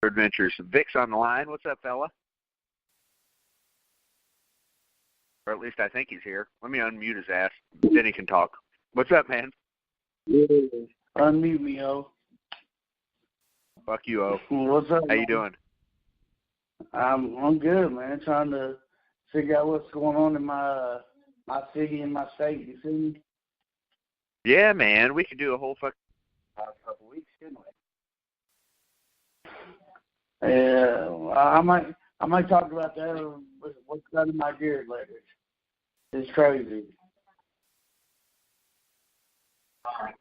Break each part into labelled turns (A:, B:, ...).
A: Adventures. Vic's on the line. What's up, fella? Or at least I think he's here. Let me unmute his ass. Then he can talk. What's up, man?
B: Yeah, unmute me, O.
A: Fuck you, O.
B: What's up?
A: How you doing?
B: I'm good, man. Trying to figure out what's going on in my city and my state. You see me?
A: Yeah, man. We could do a whole fucking couple weeks, couldn't we?
B: Yeah, I might talk about that. What's got in my gear lately? It's crazy.
C: All right.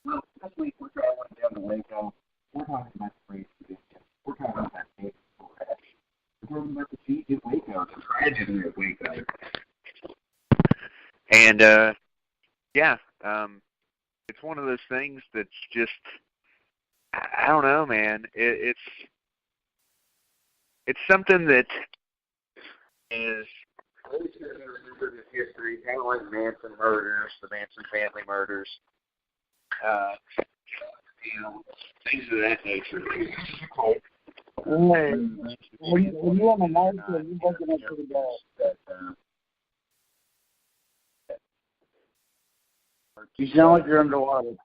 C: Well, this week we're traveling down to Waco. We're talking about Branch Davidians. We're talking about David Koresh. We're talking about the siege at Waco, the tragedy at Waco.
A: And, yeah, it's one of those things that's just, I don't know, man. It's something that is
C: Always going to remember this history, kind of like Manson murders, the Manson family murders, things of that nature.
B: Hey, when you on the mic, you're looking up to the ball. You sound like you're underwater.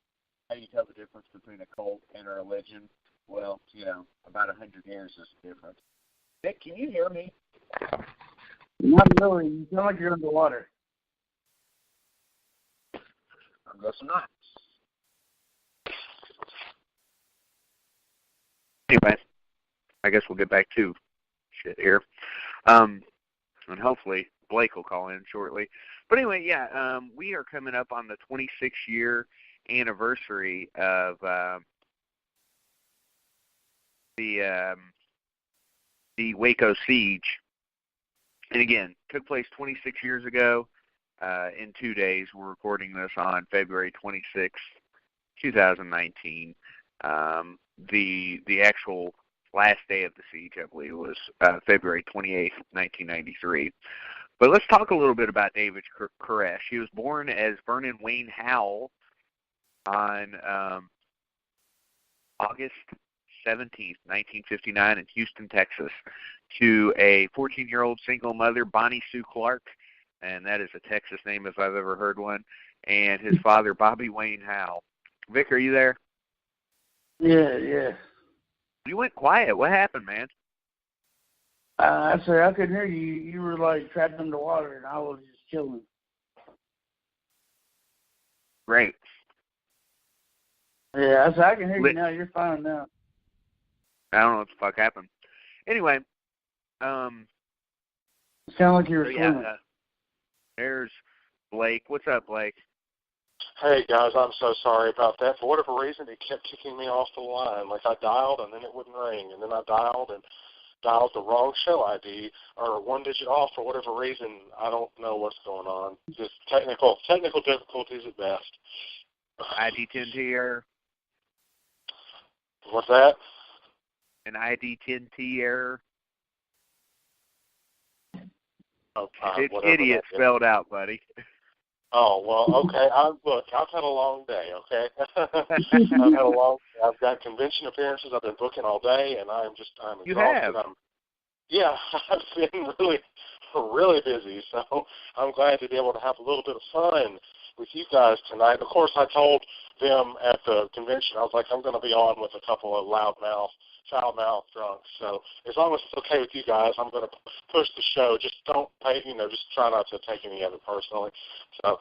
C: How you tell the difference between a cult and a religion? Well, about 100 years is the difference. Nick, can you hear me?
B: Not really. You sound like you're underwater.
C: I guess I'm not.
A: anyway. I guess we'll get back to shit here, and hopefully Blake will call in shortly. But anyway, yeah, we are coming up on the 26-year anniversary of the Waco siege. And again, took place 26 years ago in 2 days. We're recording this on February 26th, 2019. The actual last day of the siege, I believe, was February 28th, 1993. But let's talk a little bit about David Koresh. He was born as Vernon Wayne Howell on August 17th, 1959 in Houston, Texas, to a 14-year-old single mother, Bonnie Sue Clark, and that is a Texas name if I've ever heard one, and his father, Bobby Wayne Howell. Vic, are you there?
B: Yeah.
A: You went quiet. What happened, man?
B: I said I couldn't hear you. You were like trapped underwater, and I was just chilling.
A: Great.
B: Yeah, I said I can hear you now. You're fine now.
A: I don't know what the fuck happened. Anyway,
B: Sound like you were swimming.
A: There's Blake. What's up, Blake?
D: Hey, guys, I'm so sorry about that. For whatever reason, it kept kicking me off the line. Like, I dialed, and then it wouldn't ring. And then I dialed the wrong show ID, or one digit off for whatever reason. I don't know what's going on. Just technical difficulties at best.
A: ID 10T error.
D: What's that?
A: An ID 10T error.
D: Oh,
A: it's idiot spelled out, buddy.
D: Oh, well, okay. Look, I've had a long day, okay? I've got convention appearances. I've been booking all day, and I'm exhausted.
A: You have?
D: Yeah, I've been really busy, so I'm glad to be able to have a little bit of fun with you guys tonight. Of course, I told them at the convention, I was like, I'm going to be on with a couple of foul-mouthed drunks. So as long as it's okay with you guys, I'm going to push the show. Just don't pay, just try not to take any of it personally. So.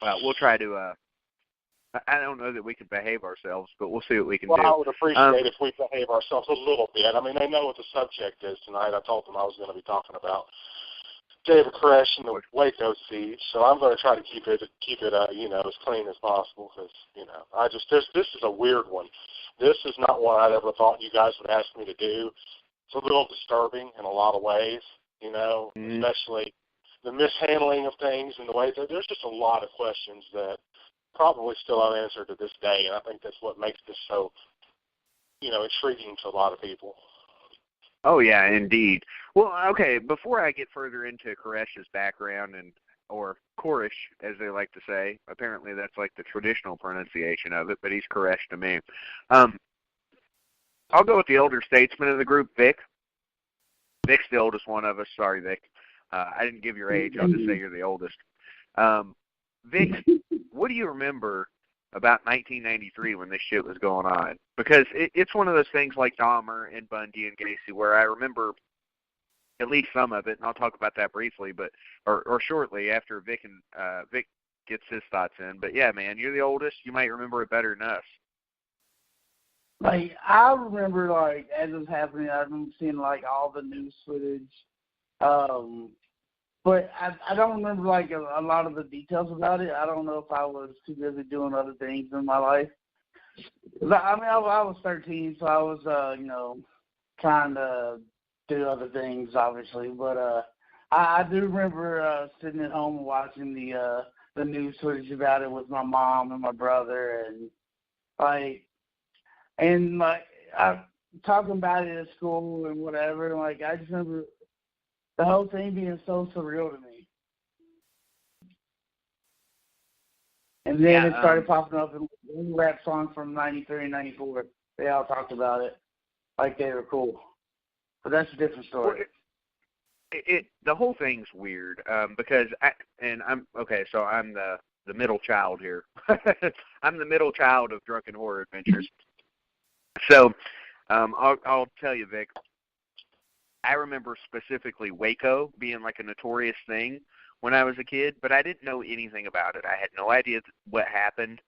A: Well, we'll try to. I don't know that we can behave ourselves, but we'll see what we can do.
D: Well, I would appreciate if we behave ourselves a little bit. I mean, they know what the subject is tonight. I told them I was going to be talking about David Koresh and the Waco siege, so I'm going to try to keep it as clean as possible because this is a weird one. This is not one I'd ever thought you guys would ask me to do. It's a little disturbing in a lot of ways, especially the mishandling of things and the way that there's just a lot of questions that probably still unanswered to this day, and I think that's what makes this so, intriguing to a lot of people.
A: Oh, yeah, indeed. Well, okay, before I get further into Koresh's background, or Koresh, as they like to say, apparently that's like the traditional pronunciation of it, but he's Koresh to me. I'll go with the older statesman of the group, Vic. Vic's the oldest one of us. Sorry, Vic. I didn't give your age. I'll just say you're the oldest. Vic, what do you remember about 1993 when this shit was going on? Because it's one of those things like Dahmer and Bundy and Gacy where I remember at least some of it, and I'll talk about that briefly, but or shortly after Vic gets his thoughts in. But yeah, man, you're the oldest. You might remember it better than us.
B: Like, I remember, like, as it was happening, I remember seeing, like, all the news footage. But I don't remember, like, a lot of the details about it. I don't know if I was too busy doing other things in my life. I mean, I was 13, so I was, trying to do other things, obviously. But I do remember sitting at home and watching the news footage about it with my mom and my brother, and, talking about it at school and whatever. And, like, I just remember the whole thing being so surreal to me. And then it started popping up in one rap song from 93 and 94. They all talked about it like they were cool. But that's a different story.
A: The whole thing's weird because I'm the middle child here. I'm the middle child of Drunken Horror Adventures. So I'll tell you, Vic, I remember specifically Waco being like a notorious thing when I was a kid, but I didn't know anything about it. I had no idea what happened.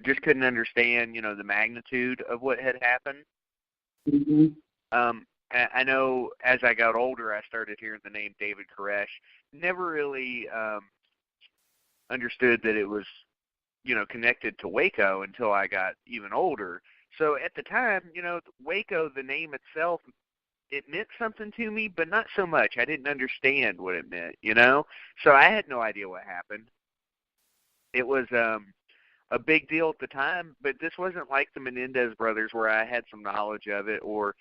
A: Just couldn't understand, the magnitude of what had happened.
B: Mm-hmm.
A: I know as I got older, I started hearing the name David Koresh. Never really understood that it was, connected to Waco until I got even older. So at the time, Waco, the name itself, it meant something to me, but not so much. I didn't understand what it meant, So I had no idea what happened. It was a big deal at the time, but this wasn't like the Menendez brothers where I had some knowledge of it, or,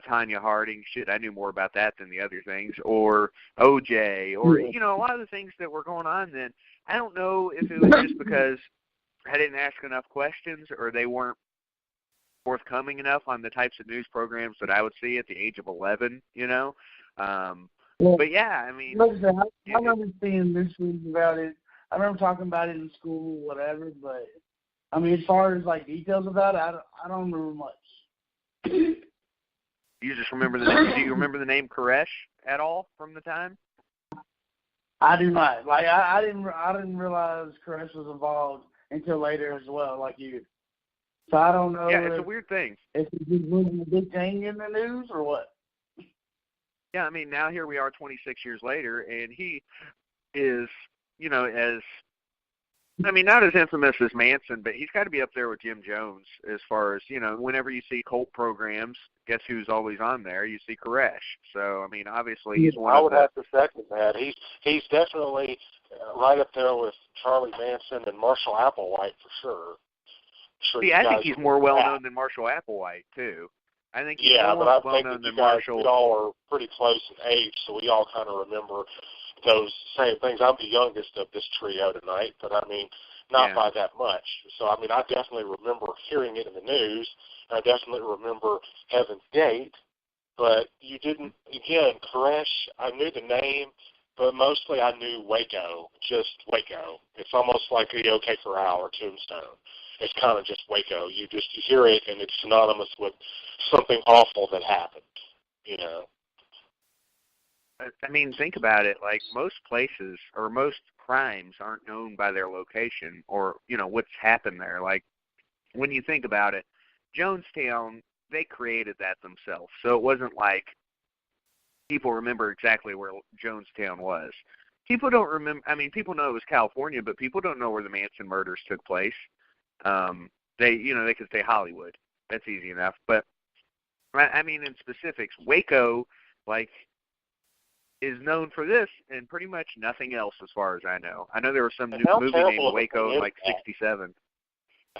A: Tanya Harding. Shit, I knew more about that than the other things, or OJ, or, a lot of the things that were going on then. I don't know if it was just because I didn't ask enough questions or they weren't forthcoming enough on the types of news programs that I would see at the age of 11, But yeah, I mean,
B: I remember seeing news about it. I remember talking about it in school, whatever. But I mean, as far as like details about it, I don't remember much.
A: You just remember the name? Do you remember the name Koresh at all from the time?
B: I do not. Like I didn't realize Koresh was involved until later as well, like you. So I don't know.
A: Yeah, it's a weird thing.
B: If he's moving a big thing in the news or what?
A: Yeah, I mean, now here we are 26 years later, and he is, not as infamous as Manson, but he's got to be up there with Jim Jones as far as, whenever you see cult programs, guess who's always on there? You see Koresh. So, I mean, obviously he's one of the...
D: I would have to second that. He's definitely right up there with Charlie Manson and Marshall Applewhite for sure.
A: See, I think he's more well-known than Marshall Applewhite, too. I think he's more well-known than Marshall.
D: We all are pretty close in age, so we all kind of remember those same things. I'm the youngest of this trio tonight, but, I mean, not by that much. So, I mean, I definitely remember hearing it in the news, and I definitely remember Heaven's Gate, but you didn't, again, Koresh, I knew the name, but mostly I knew Waco, just Waco. It's almost like the OK Corral or Tombstone. It's kind of just Waco. You hear it, and it's synonymous with something awful that happened,
A: I mean, think about it. Like, most places or most crimes aren't known by their location or, what's happened there. Like, when you think about it, Jonestown, they created that themselves. So it wasn't like people remember exactly where Jonestown was. People don't remember. I mean, people know it was California, but people don't know where the Manson murders took place. They could say Hollywood. That's easy enough. But, I mean, in specifics, Waco, is known for this and pretty much nothing else as far as I know. I know there was some new movie named Waco in, 67.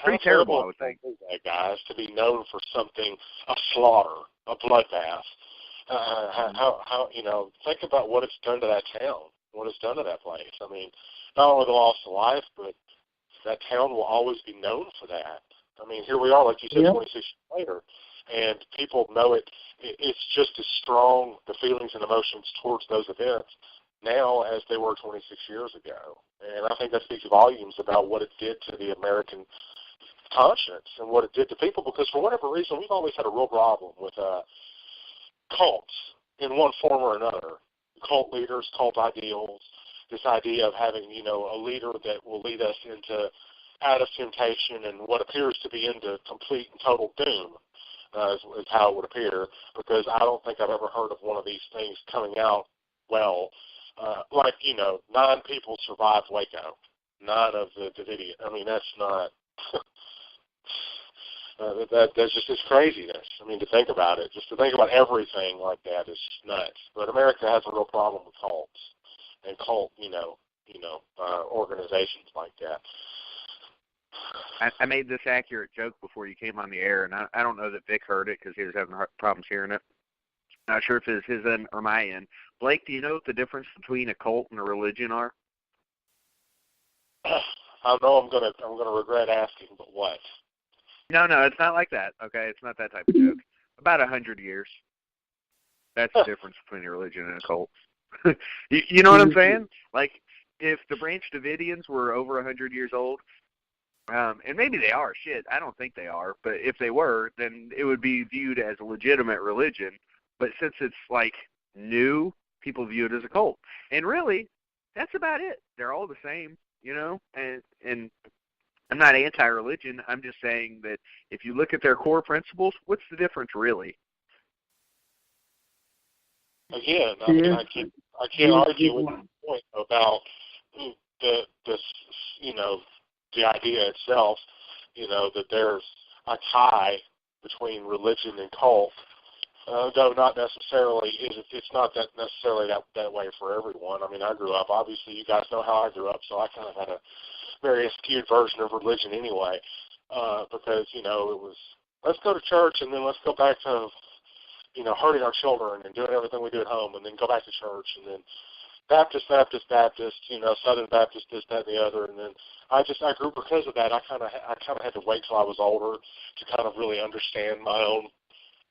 A: Pretty terrible, I would think.
D: That, guys, to be known for something, a slaughter, a bloodbath. Think about what it's done to that town, what it's done to that place. I mean, not only the loss of life, but that town will always be known for that. I mean, here we are, like you said, 26 years later. and people know it. It's just as strong, the feelings and emotions towards those events now as they were 26 years ago. And I think that speaks volumes about what it did to the American conscience and what it did to people, because for whatever reason, we've always had a real problem with cults in one form or another. Cult leaders, cult ideals, this idea of having, a leader that will lead us out of temptation and what appears to be into complete and total doom, is how it would appear, because I don't think I've ever heard of one of these things coming out well. 9 people survived Waco. 9 of the Davidians. I mean, that's not... that's just this craziness. I mean, to think about it, just to think about everything like that is nuts. But America has a real problem with cults and cult, organizations like that.
A: I made this accurate joke before you came on the air, and I don't know that Vic heard it because he was having problems hearing it. Not sure if it's his end or my end. Blake, do you know what the difference between a cult and a religion are?
D: I know I'm gonna regret asking, but what?
A: No, it's not like that. Okay, it's not that type of joke. About 100 years. That's the difference between a religion and a cult. you know what I'm saying? Like, if the Branch Davidians were over 100 years old, and maybe they are. Shit, I don't think they are. But if they were, then it would be viewed as a legitimate religion. But since it's like new, people view it as a cult. And really, that's about it. They're all the same, and I'm not anti-religion. I'm just saying that if you look at their core principles, what's the difference really?
D: Again, I can't argue with the point about the idea itself, that there's a tie between religion and cult. Though not necessarily, it's not that necessarily that way for everyone. I mean, I grew up, obviously you guys know how I grew up, so I kind of had a very skewed version of religion anyway, because, it was, let's go to church and then let's go back to, hurting our children and doing everything we do at home, and then go back to church, and then Baptist, Southern Baptist, this, that, and the other, and then I grew because of that. I kind of had to wait till I was older to kind of really understand my own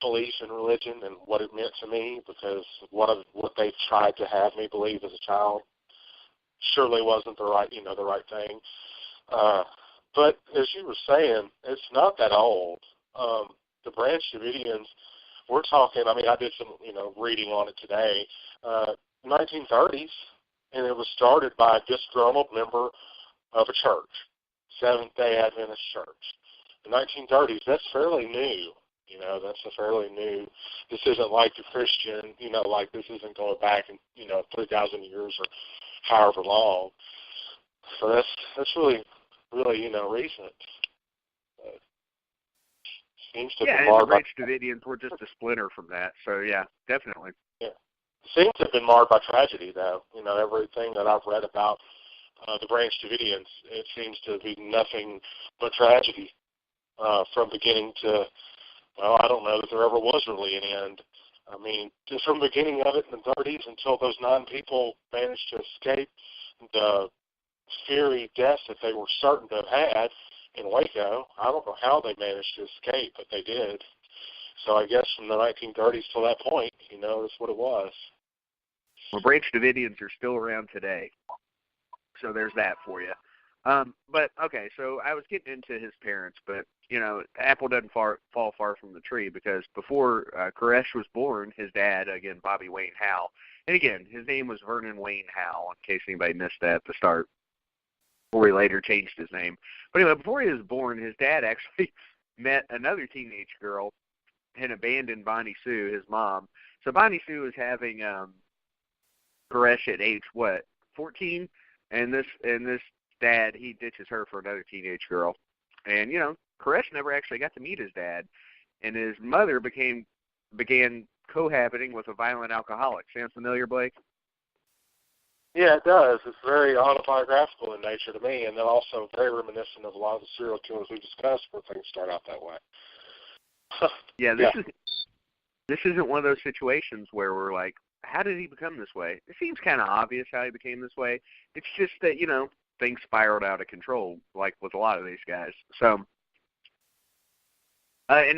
D: belief in religion and what it meant to me, because what they tried to have me believe as a child surely wasn't the right thing. But as you were saying, it's not that old. The Branch Davidians, we're talking, I mean, I did some, reading on it today, 1930s, and it was started by a disgruntled member of a church, Seventh-day Adventist church. The 1930s, that's fairly new. That's a fairly new. This isn't like the Christian, like this isn't going back in, 3,000 years or however long. So that's really, recent. Seems to
A: and the Branch Davidians were just a splinter from that. So yeah, definitely.
D: Yeah, seems to have been marred by tragedy, though. Everything that I've read about the Branch Davidians, it seems to be nothing but tragedy from beginning to. Well, I don't know that there ever was really an end. I mean, just from the beginning of it in the 30s until those 9 people managed to escape the fiery deaths that they were certain to have had in Waco. I don't know how they managed to escape, but they did. So I guess from the 1930s till that point, that's what it was.
A: Well, Branch Davidians are still around today. So there's that for you. But, okay, so I was getting into his parents, but, apple doesn't fall far from the tree, because before Koresh was born, his dad, again, Bobby Wayne Howe, and again, his name was Vernon Wayne Howe, in case anybody missed that at the start, before he later changed his name. But anyway, before he was born, his dad actually met another teenage girl and abandoned Bonnie Sue, his mom. So Bonnie Sue was having Koresh at age, 14? And this dad, he ditches her for another teenage girl. And, Koresh never actually got to meet his dad. And his mother began cohabiting with a violent alcoholic. Sound familiar, Blake?
D: Yeah, it does. It's very autobiographical in nature to me, and then also very reminiscent of a lot of the serial killers we discussed where things start out that way.
A: This isn't one of those situations where we're like, how did he become this way? It seems kind of obvious how he became this way. It's just that, things spiraled out of control, like with a lot of these guys. So, in